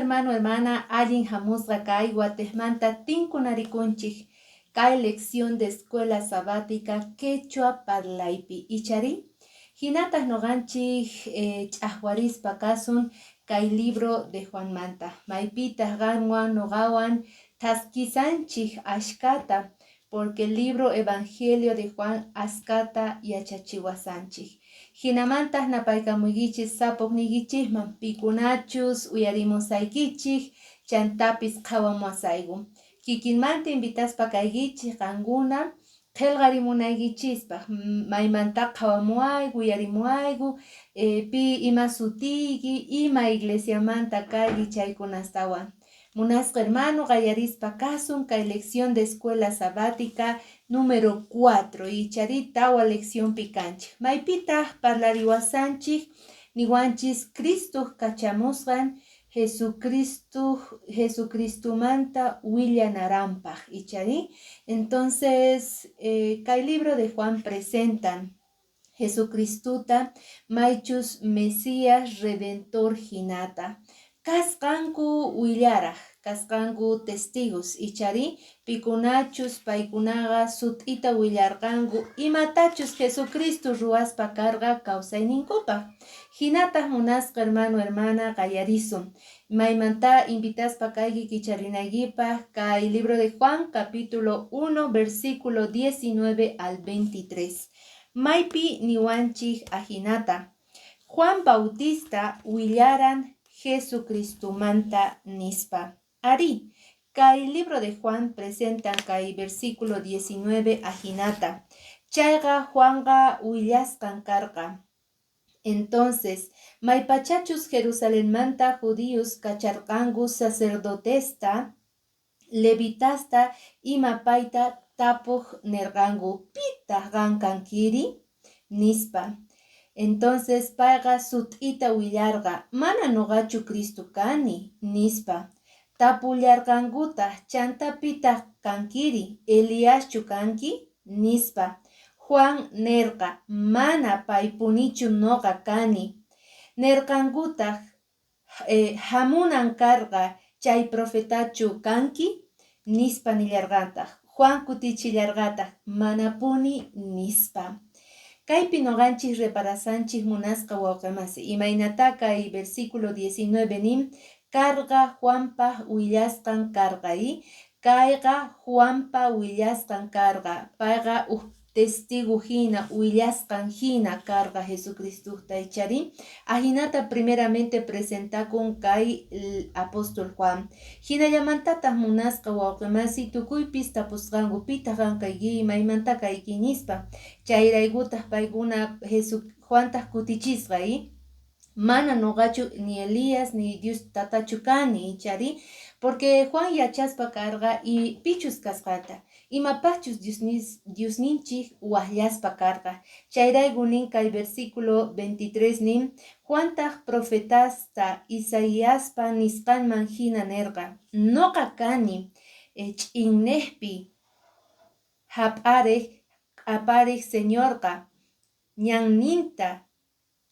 hermano, hermana, allin hamusqa kay Guatemanta tinkunarikunchik kay lección de escuela sabática quechua parlaypi ichari. Hinata noganchik ch'ahwarispa kasun kay libro de Juan Manta. Maypita ganwan nogawan taskisanchik ashkata porque el libro Evangelio de Juan askata yachachiwasanchik. Hinamantas napaykamugichis sapognigichikman pikunachus uyarimusaykichik chantapis qhawamusaygu. Kikinmanta invitaspa kaykichik qankuna qillqarimunaykichispaq maymanta qhawamuaygu uyarimuaygu pi ima sutiyki ima iglesiamanta kayki chaykunastawan. Munasqa hermano qallarispa kasun kay lección de escuela sabática número 4 ichari tawa lección picanchik. Maypitaq parlariwasanchik niwanchis Cristo kachamusqan Jesucristumanta willanarampaq ichari. Entonces kay libro de Juan presentan Jesucristuta maychus Mesías Redentor hinata. Kasqanku willaraq, kasqanku testigos ichari pikunachus paykunaqa sut'ita willarqanku imatachus Jesucristo ruwaspa karqa kawsayninkupaq. Hinata munasqa hermano hermana qayarisun maymanta invitaspa kayki kicharinaykipa kay libro de Juan capítulo 1 versículo 19 al 23. Maypi niwanchik ahinata Juan Bautista willaran Jesucristumanta nispa. Ari, kay libro de Juan presentan kay versículo 19 ahinata. Chayqa Juanqa willasqan karqa. Entonces, maypachachus Jerusalenmanta judíos kacharqanku sacerdotesta, levitasta ima payta tapuq nirqanku pitaq qankankiri nispa. Entonces payqa sut'ita willarqa mana noqachu Cristo kani nispa. Tapullarqankutaq chantapitaq kankiri Eliaschu kanki nispa. Juan nerqa mana paypunichu noqa kani. Nerqankutaq hamunan karqa chay profetachu kanki nispa nillarqantaq. Juan kutichillarqataq manapuni nispa. Kaypi noqanchik reparasanchik munasqa wawqimasi imaynataka y versículo 19 nim karqa Juanpa willasqan karqa y kayqa Juanpa willasqan karqa payqa testigo hina willasqan hina karqa Jesucristuta ichari ahinata primeramente presentakun kay apóstol Juan hinallamantataq munasqa wawqimasi tukuypis tapusqanku pita qankayki maymanta kayki nispa chayraykutaq paykuna Juantaq kutichisqa y mana noqachu ni Elías ni Dios tatachu kani ichari porque Juan yachaspa karqa y pichus kasqata imapachus Diosninchik waqllaspa karqa chayrayku nin kay versículo 23 nin Juantaq profetasta Isaíaspa nisqanman hina nerqa noqa kani ch'inejpi aparej Señorqa ñanninta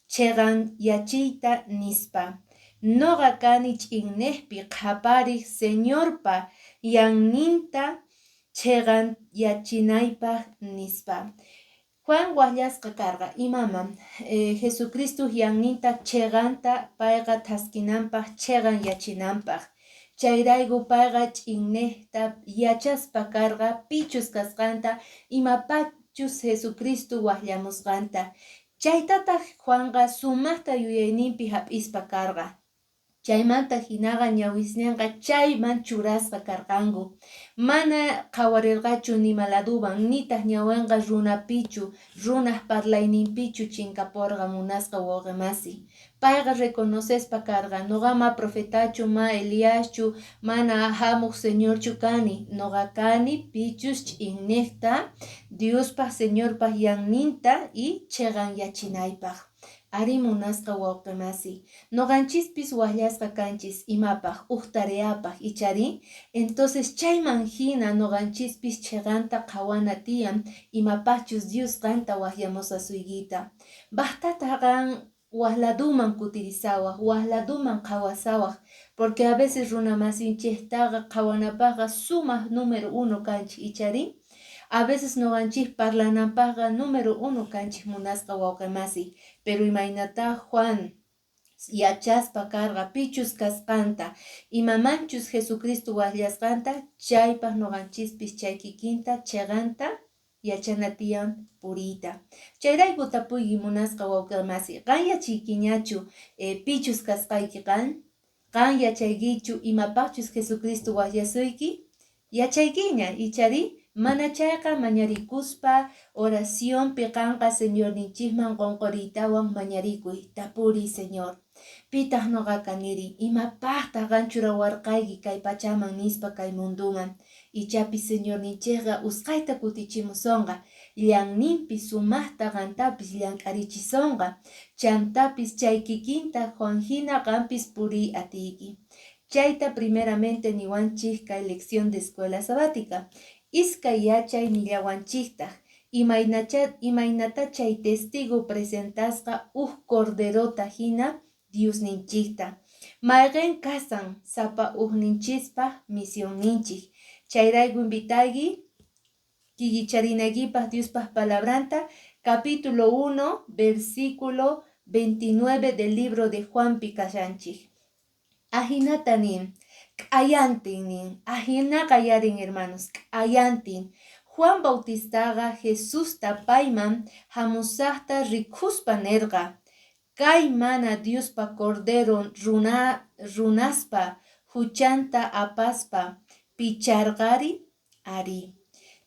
chegan yachita nispa. Noqa kani ch'inejpi qaparij Señorpa yanninta chegan yachinaypaq nispa. Juan waqllasqa karqa imaman Jesucristo yanninta cheganta payqa taskinanpaq chegan yachinanpaq. Chayrayku payqa ch'inejta yachaspa karqa pichus kasqanta imapachus Jesucristo waqllamusqanta. Chaytataq Juanqa sumaqta yuyayninpi hap'ispa karqa. Chaymanta hinaqa ñawisñanqa chayman churasqa karqanku. Mana qawarirqachu nimaladuban nitaq ñawanqa runapichu, runaq parlayninpichu chinkapurqa munasqa wawqimasi. Payqa reconocespa karqa noqama profetachu ma Eliaschu mana hamuq Señorchu kani. Noqa kani pichus ch'inejta Diospaq Señorpaq yanninta y chegan yachinaypaq. Ari munasqa wawqimasi. Noqanchispis waqllasqa kanchis imapaq tareapaq ichari. Entonces chayman hina noqanchispis cheganta qawana tiyan imapachus Dios qanta waqllamusa suygita. Baqtata qan wahladuman kutirisawaq, wahladuman qhawasawaq, porque a veces runamasinchiktaqa qhawanapaqa sumaq número 1 kanchik icharin. A veces noqanchik parlananpaqa número 1 kanchik munasqa wawqimasi, pero imaynata Juan yachaspa karqa pichus kasqanta, imamanchus Jesucristo waqllasqanta, chaypaq noqanchispis chay kikinta chiqanta yachana tiyan puriyta. Chayrayku tapuyki munasqa wawqimasi, qan yachaykiñachu pichus kasqayki qan yachaykichu imapaqchus Jesucristo waqllasuyki? Yachaykiña ichari, mana chayqa mañarikuspa oraciónpi qanqa Señorninchikman qonqoriytawan mañarikuy, tapuriy Señor. Pitaq noqaqa niri, imapaqtaq qanchu rawarqayki kay pachaman nispa kay munduman. Ichapi Señorninchikqa usqayta kutichimusunqa, llanninpi sumaqta qantapis llank'arichisunqa, chantapis chay kikinta Juanhina qampis puriy atiyki. Chayta primeramente niwanchik kay lección de escuela sabática. Iskay yachay nillawanchiktaq, imaynata chay testigo presentasqa corderota hina Diosninchikta. Mayqin kasan sapa ninchispaq misionninchik. Chayrayku invitayki kikicharinakipaq Diospaq palabranta, capítulo 1, versículo 29 del libro de Juanpi kashanchik. Ajinata nin, k'ayantin nin, ajina qallarin hermanos, k'ayantin. Juan Bautistaqa Jesusta payman hamusaqta rikuspa nerqa. Kay mana Diospa cordero runaspa, huchanta apaspa, picharqari, ari.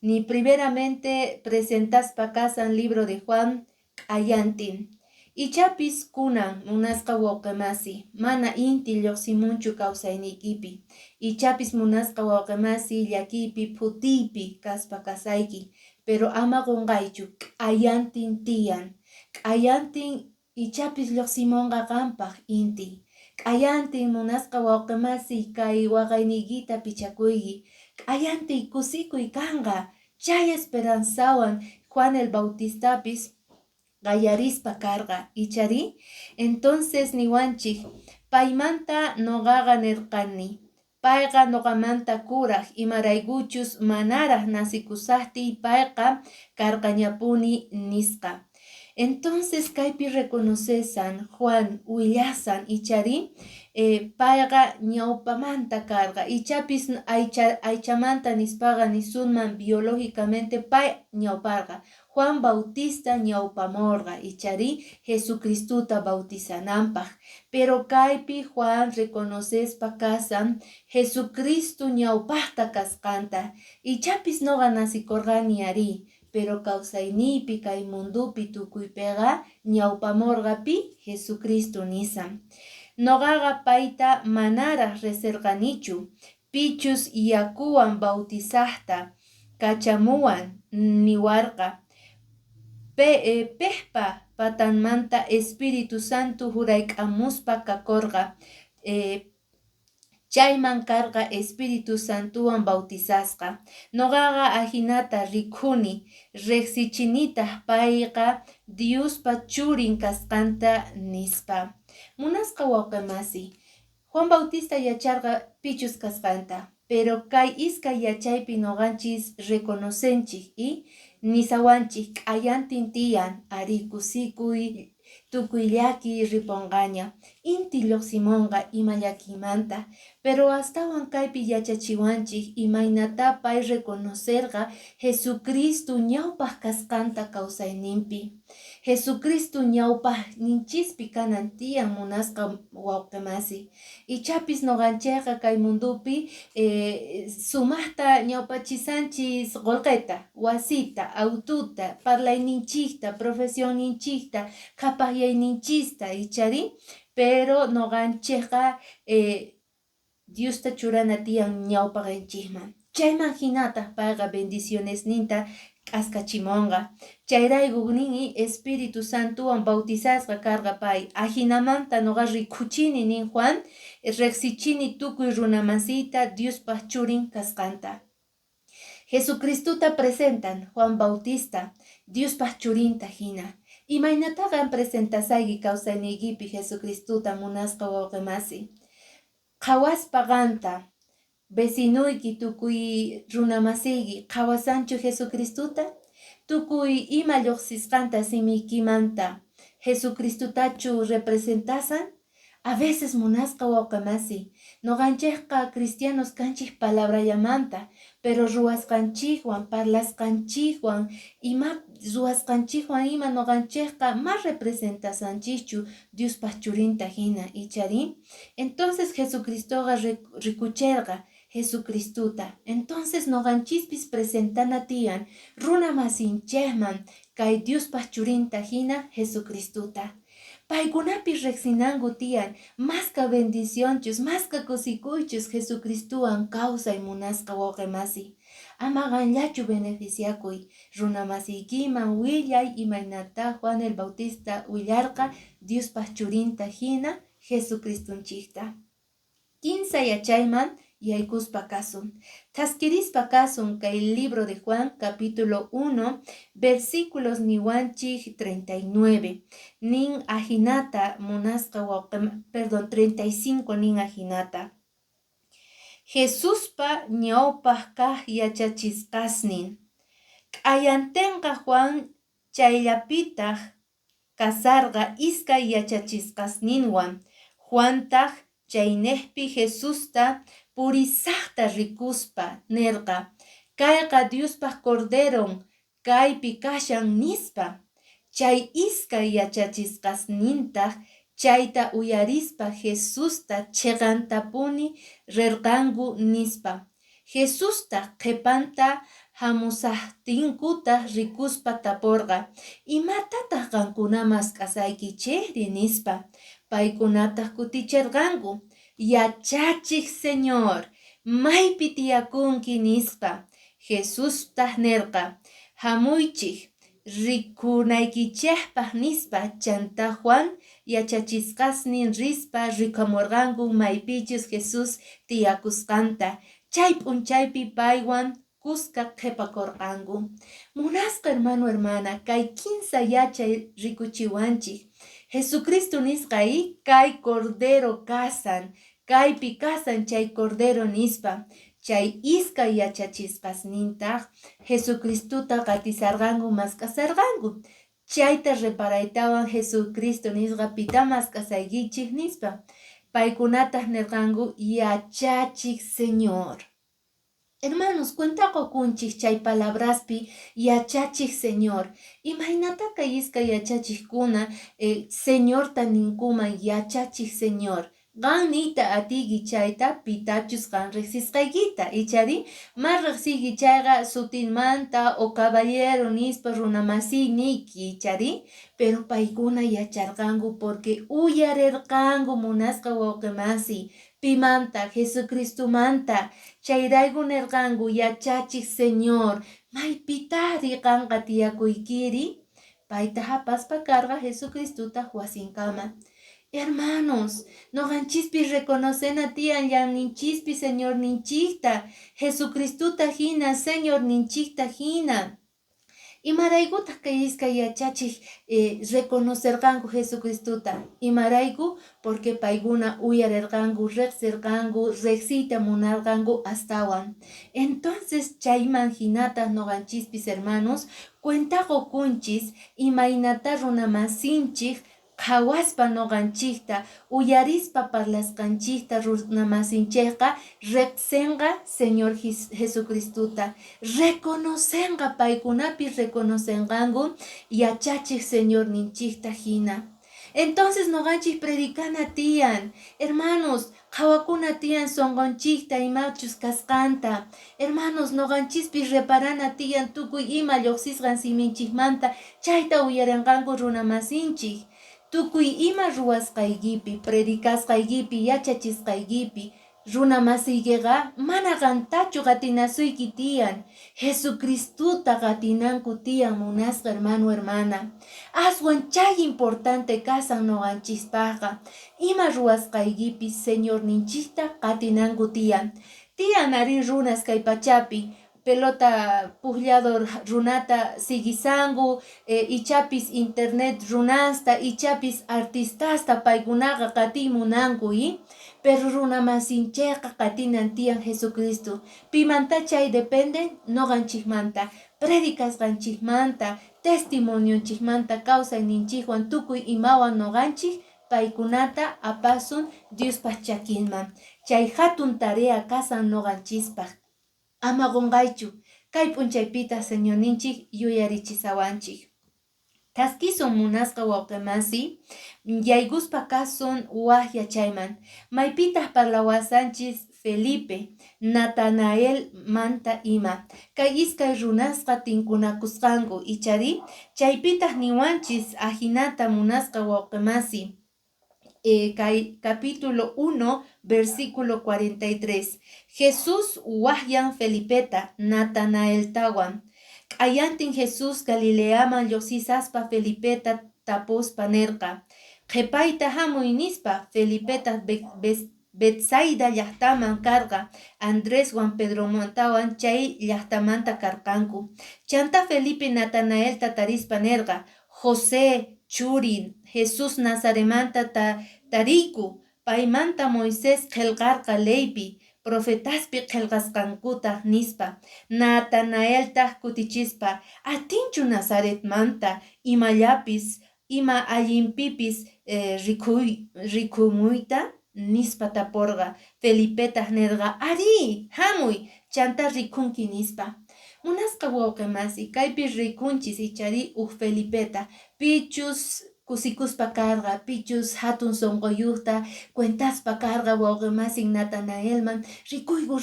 Ni primeramente presentaspa kasan libro de Juan k'ayantin. Ichapis kunan munasqa wawqimasi, mana inti lluqsimunchu kawsaynikipi. Ichapis munasqa wawqimasi llakipi phutiypi kaspa kasayki, pero ama qunqaychu, k'ayantin tiyan. K'ayantin ichapis lluqsimunqa qanpaq inti. K'ayantin munasqa wawqimasi kay waqayniykita pichakuyki. K'ayantin kusikuy kanqa, chay esperanzawan Juan el Bautistapis qallarispa karqa, ichari. Entonces niwanchik, paymanta noqaqa nirqani, payqa noqamanta kuraq, imaraykuchus manaraq nasikusaqtiy payqa karqañapuni nisqa. Entonces kaypi reconocesan Juan willasan ichari, payqa ñawpamanta karqa, ichapis aychamanta nispaqa nisunman biológicamente pay ñawparqa. Juan Bautista ñawpamorqa ichari Jesucristuta bautizananpaq, pero kaypi Juan reconocespa kasan Jesucristo ñawpaqta kasqanta, ichapis noqa nasikurqani ari, pero kawsaynipi kay mundupi tukuypiqa ñawpamorqapi Jesucristo nisan. Noqaqa payta manaraq riqsirqanichu, pichus yakuwan bautizaqta kachamuwan niwarqa. Pehpa patanmanta Espíritu Santo jurayk'amuspa kakurqa, chayman karqa Espíritu Santuwan bautizasqa. Noqaqa ajinata rikhuni, riqsichinitaq payqa Diospa churin kasqanta nispa. Munasqa wawqimasi, Juan Bautista yacharqa pichus kasqanta, pero kay iskay yachaypi noqanchis reconocenchik y nisawanchik k'ayantin tiyan, ari kusikuy, tukuy llaki ripunqaña, inti lluqsimunqa ima llakimanta, pero astawan kaypi yachachiwanchik imaynata pay reconocerqa Jesucristo ñawpaq kasqanta kawsayninpi. Jesucristo ñawpaq ninchispi kanan tiyan munasqa wawqimasi. Ichapis noqanchayqa kay mundupi sumaqta ñawpachisanchis qolqeta, wasita, aututa, parlayninchikta, profesionninchikta, qhapaqyayninchista ichari, pero noqanchayqa Diosta churana tiyan ñawpaqinchikman. Chayman hinataq payqa bendicionesninta k'askachimunqa. Chayrayku nini Espíritu Santuwan bautizasqa karqa pay. Ajinamanta noqa rikhuchini nin Juan, riqsichini tukuy runamasiyta Diospaq churin kasqanta. Jesucristuta presentan Juan Bautista, Diospaq churinta hina. Imaynataqa presentasayki kawsaynikipi Jesucristuta munasqa wawqimasi. Qhawaspa qanta, vecinuyki tukuy runamasiyki qhawasanchu Jesucristuta? Tukuy ima lluqsisqanta simiykimanta Jesucristutachu representasan? A veces munasqa wawqimasi, noqanchikqa cristianos kanchik palabrallamanta, pero ruwasqanchikwan, parlasqanchikwan, ruwasqanchikwan ima noqanchikqa ma representasanchikchu Diospaq churinta hina ichari. Entonces Jesucristoqa rikuchirqa Jesucristuta. Entonces noqanchispis presentana tiyan runa masinchikman kay Diospaq churinta hina Jesucristuta. Paykunapi riqsinanku tiyan masqa bendicionchus, masqa kusikuychus Jesucristuwan kawsay munasqa wawqimasi. Ama qanllachu beneficiakuy, runa masiykiman willay imaynata Juan el Bautista willarqa Diospaq churinta hina Jesucristunchikta. Kinsa yachayman yaykuspa kasun. Taskirispa kasun kay libro de Juan capítulo 1 versículos niwanchik 39. Nin ajinata munasqa perdón 35 nin ajinata. Jesuspa ñawpaq kaq yachachisqasnin. K'ayantinqa Juan chayllapitaq kasarqa iskay yachachisqasninwan. Juantaq chaynejpi Jesusta purisaqta rikuspa nirqa, kayqa Diospaq corderon kaypi kashan nispa. Chay iskay yachachisqasnintaq chayta uyarispa Jesusta chiqantapuni rirqanku nispa. Jesusta qhipanta hamusaqtinkutaq rikuspa tapurqa, imatataq qankuna mask'asaykichiri nispa. Paykunataq kutichirqanku, yachachiq Señor, maypi tiyakunki nispa. Jesusta nirqa, hamuychik rikunaykichikpaq nispa. Chanta Juan yachachisqasnin rispa rikamurqanku maypichus Jesus tiyakusqanta. Chay p'unchaypi paywan kuska qhipakurqanku. Munasqa hermano hermana, kay kinsa yachay rikuchiwanchik. Jesucristo nisqay kay cordero kasan, kaypi kasan chay cordero nispa. Chay iskay yachachisqasnintaq Jesucristuta qatisarqanku mask'asarqanku. Chayta reparaytawan Jesucristo nisqa pita mask'asaykichik nispa. Paykunataq nirqanku yachachiq Señor. Hermanos, cuentaqukunchik chay palabraspi yachachiq Señor. Imaynataqa iskay yachachiqkuna Señorta ninkuman yachachiq Señor. Qan niyta atiki chayta pitachus qan riqsisqaykita ichari ma riqsiyki chayqa sutinmanta o caballero nispa runamasiy niyki ichari, pero paykuna yacharqanku porque uyarirqanku munasqa wawqimasi pimanta Jesucristumanta. Chayrayku nirqanku yachachiq Señor, maypitari qanqa tiyakuykiri. Payta hapaspa karqa Jesucristuta wasinkama. Hermanos, noqanchispi reconocena tiyan llank'ninchispi Señor ninchikta, Jesucristuta hina Señor ninchikta hina. Imaraykutaq kay iskay yachachiq reconocerqanku Jesucristuta. Imarayku porque paykuna uyarirqanku, riqsirqanku, riqsiyta munarqanku astawan. Entonces chayman hinata noqanchispis hermanos, cuentaqukunchis imaynata runamasinchik qhawaspa noqanchikta, uyarispa parlasqanchikta runamasinchikqa riqsinqa Señor Jesucristuta. Reconocenqa paykunapi reconocenqanku yachachiq Señor ninchikta hina. Entonces noqanchik predicana tiyan, hermanos, qhawakuna tiyan sonqonchikta imachus kasqanta. Hermanos, noqanchispi reparana tiyan tukuy ima lluqsisqan siminchikmanta chayta uyarinqanku runamasinchik. Tukuy ima ruwasqaykipi, predicasqaykipi, yachachisqaykipi, runamasiykiqa mana qantachu qatinasuyki tiyan. Jesucristuta qatinanku tiyan munasqa hermano hermana. Aswan chay importante kasan noqanchispaqqa. Ima ruwasqaykipi Señor ninchikta qatinanku tiyan. Tiyan ari runas kay pachapi pelota puhllador runata sigisangu, ichapis internet runasta, ichapis artistasta paykunaqa qatimunanku pero runamasinchayqa qatinan tiyan Jesucristo. Pimanta chay depende noqanchikmanta, predikasqanchikmanta, testimonionchikmanta kawsayninchikwan tukuy imawan noqanchik paykunata apasun Diospaq chakinman. Chay hatun tarea kasan noqanchispaq. Ama qunqaychu, kay p'unchaypita Señor ninchik yuyarichisawanchik. Taskisun munasqa wawqimasi, yayguspa kasun waq yachayman. Maypitaq parlawasanchis Felipe, Natanael manta ima. Kay iskay runasqa tinkunakusqanku ichari, chaypitaq niwanchis ajinata munasqa wawqimasi. Capítulo 1, versículo 43. Jesús wahyan Felipeta, Natanael tawan. K'ayantin Jesús Galileaman lluqsisaspa Felipeta tapuspa nerqa. Qhepayta hamuy nispa Felipeta Betsaida llaqtaman karqa. Andrés wan Pedro montawan chay llaqtamanta karqanku. Chanta Felipe Natanaelta tarispa nerqa. José churin Jesús Nazaremanta tariku. Paymanta Moisés qillqarqa leypi. Profetaspi qillqasqankutaq nispa. Natanaeltaq kutichispa. Atinchu Nazaretmanta imallapis ima allinpipis rikumuyta nispa tapurqa. Felipetaq nerqa ari hamuy chanta rikunki nispa. Munasqa wawqimasi kaypi rikunchis ichari Felipeta. Pichus kusikuspa karqa, pichus hatun sonqoyuqta cuentaspa karqa wawqimasin Natanaelman rikuygu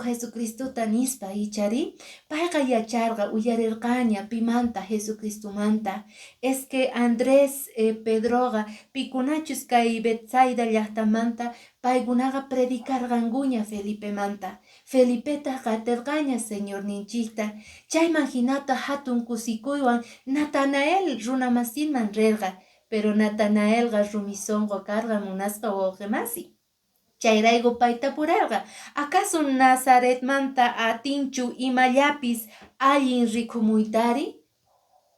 Jesucristota nispa ichari. Payqa yacharqa uyarirqaña pimanta Jesucristumanta. Es que Andrés Pedroqa pikunachus kay Betsaida llaqtamanta paykunaqa predikarqankuña Felipemanta. Felipeta qatirqaña Señor ninchikta. Chayman hinata hatun kusikuywan Natanael runamasinman rirqa. Pero Natanaelqa rumisonqo karqa munasqa wawqimasi. Chayrayku payta purarqa. ¿Acaso Nazaretmanta atinchu imallapis allin rikumuytari?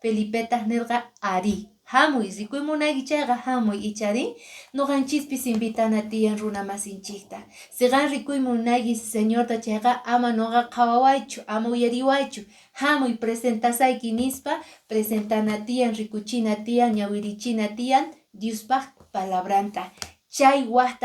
Felipetaq nerqa ari. Hamuy rikuymunaykichayqa hamuy ichari. Noqanchispis invitana tiyan runa masinchikta. Siqan rikuymunayki Señorta chayqa ama noqa qhawawaychu, ama uyariwaychu. Hamuy presentasayki nispa presentana tiyan, rikuchina tiyan, ñawirichina tiyan Diospaq palabranta. Chay waq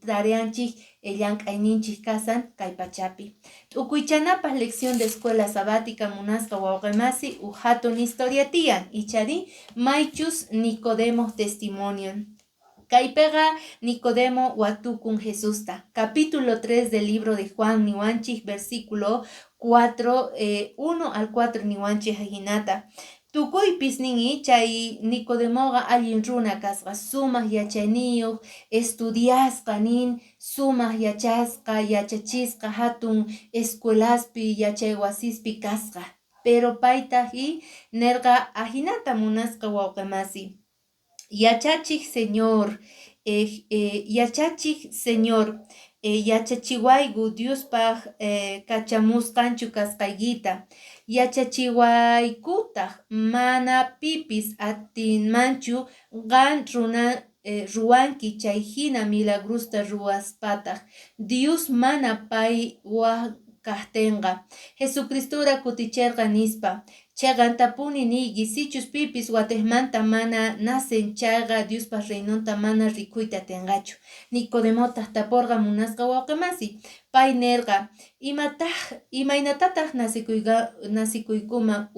tareanchik llank'ayninchik kasan kay pachapi. T'ukuychanapaq lección de escuela sabática munasqa wawqimasi hatun historia tiyan ichari maychus Nicodemo testimonion. Kaypega Nicodemo watukun Jesusta. Capítulo 3 del libro de Juan niwanchik versículo 4, 1 al 4 niwanchik hinata. Tukuypis ningi chay Nicodemoga allin runa kasqa sumaq yachayniyuq estudiasqa nin sumaq yachasqa yachachisqa hatun escuelaspi yachay wasispi kasqa. Pero paytahi nerqa ahinata munasqa wawqimasi. Yachachik Señor, yachachik Señor, yachachiwaygu Diospaq kachamusqanchu kasqaykita. Yachachiwaykutaq mana pipis atinmanchu qan ruwanki chay hina milagrusta ruwaspataq. Dios mana pay kaqtinqa. Jesucristura kutichirqa nispa. Chaqantapuni niyki sichus pipis watejmanta mana nacen chayqa Diospaq reynonta mana rikuyta atinqachu. Nicodemotaq tapurqa munasqa wawqimasi. Pay nerqa imaynatataq nasikuykuman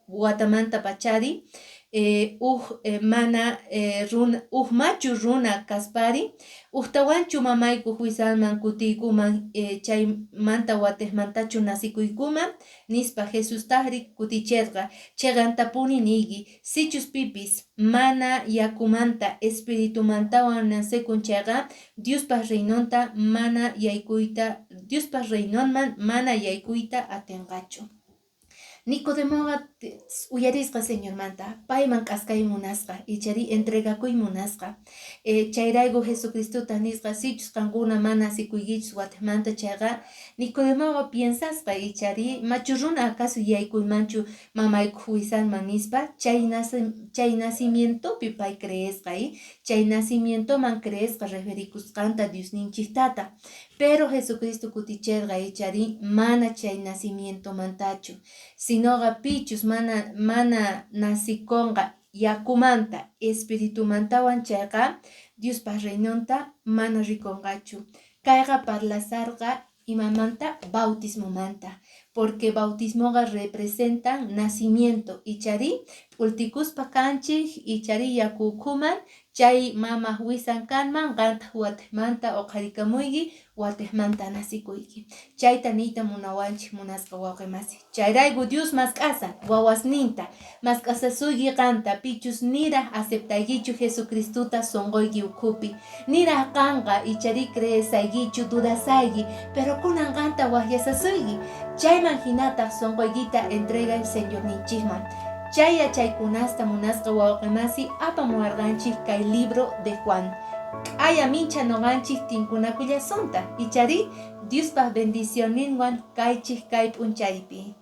watamanta pachari mana machu runa kaspari tawanchu mamayku huisalman kutiykuman chaymanta watejmantachu nasikuykuman nispa Jesustaqri kutichirqa. Chaqantapuni niyki sichus pipis mana yakumanta espiritumantawan nasikun chayqa Diospaq reynonta mana yaykuyta Diospaq reynonman mana yaykuyta atinqachu. Nicodemoga uyarisqa señor manta, payman k'askay munasqa, ichari entregakuy munasqa. Chayrayku Jesucristuta nisqa sichus qankuna mana sikuykichus watmanta chayqa Nicodemoga piensasqa ichari machu runa acaso yaykuymanchu mamayku huisanman nispa chay nacimientopi pay creesqa chay nacimientoman creesqa referikusqanta Diosninchiktata. Pero Jesucristo kutichirqa ichari mana chay nacimiento mantachu, sinoqa pichus mana nasikonqa yakumanta espiritumantawan chayqa Diospa reynonta mana rikonqachu. Kayqa parlasarqa imamanta bautismomanta, porque bautismoqa representan nacimiento ichari ultikuspa kanchik ichari yakukuman chay mama wisan kanman qanta watmanta oqarikamuyki watmanta nasikuyki. Chayta niyta munawanchik munasqa wawqimasi. Chayrayku Dios mask'asa wawasninta mask'asasuyki qanta pichus niraq aceptaykichu Jesucristuta sonqoyki ukhupi. Niraq qanqa ichari creesaykichu dudasayki, pero kunan qanta wahyasasuyki. Chayman hinataq sonqoykita entregay Señor ninchikman. Chaya chaykunasta munasqa wawqimasi apamuwarqanchik kay libro de Juan. Aya mincha noqanchik tinkunakullasunta ichari Diospa bendicioninwan kaychik kay p'unchaypi.